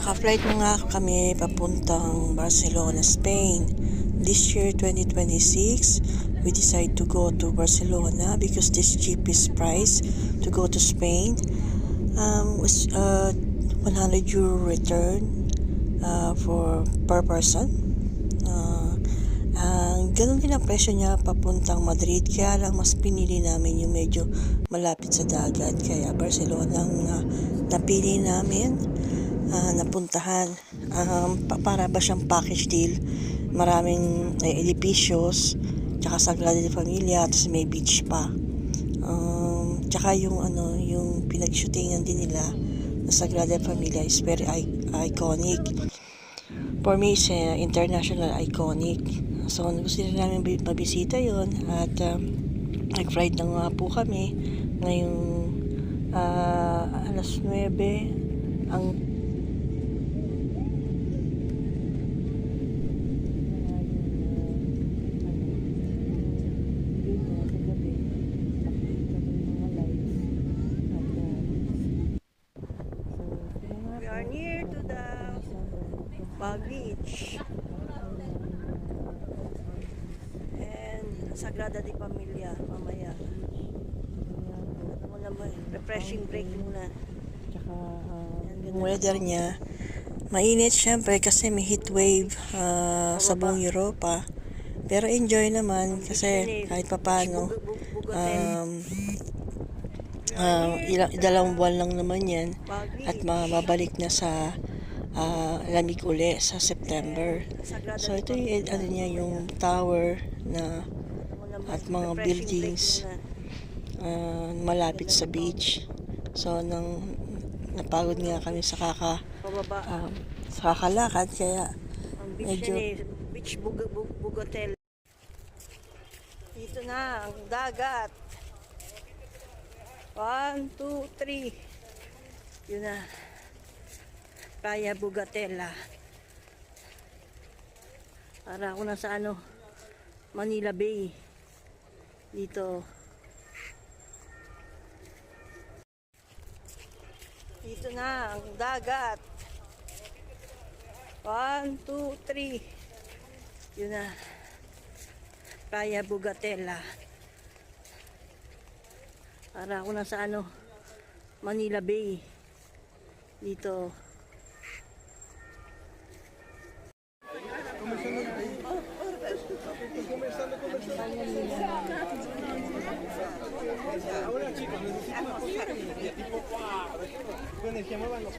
Naka-flight na nga kami papuntang Barcelona, Spain. This year, 2026, we decide to go to Barcelona because this cheapest price to go to Spain was 100 euro return for per person. Ganun din ang presyo niya papuntang Madrid, kaya lang mas pinili namin yung medyo malapit sa dagat, kaya Barcelona ang napili namin napuntahan. Para ba siyang package deal, maraming edificios, tsaka Sagrada de Familia, tapos may beach pa. Tsaka yung pinag-shootingan din nila na Sagrada de Familia is very iconic. For me, it's international iconic. So, gusto rin namin mabisita yon at nag-flight na nga po kami ngayong alas 9 ang we are near to the beach and Sagrada de Familia mamaya. Refreshing break muna. Tsaka yung weather niya mainit syempre kasi may heat wave sa buong Europa, pero enjoy naman kasi kahit papano dalawang buwan lang naman yan at mababalik na sa lamig uli sa September. So ito yung yung tower na at mga buildings malapit sa beach. So napagod nga kami sa kakalakad, kaya medyo beach Bugotel. Dito na ang dagat. 1, 2, 3. Yun na. Playa Bugatela. Para ako na sa Manila Bay. Dito. Dito na ang dagat. 1, 2, 3. Yun na. Playa Bugatela. Para ako na sa Manila Bay. Dito. Ahora chicos, necesitamos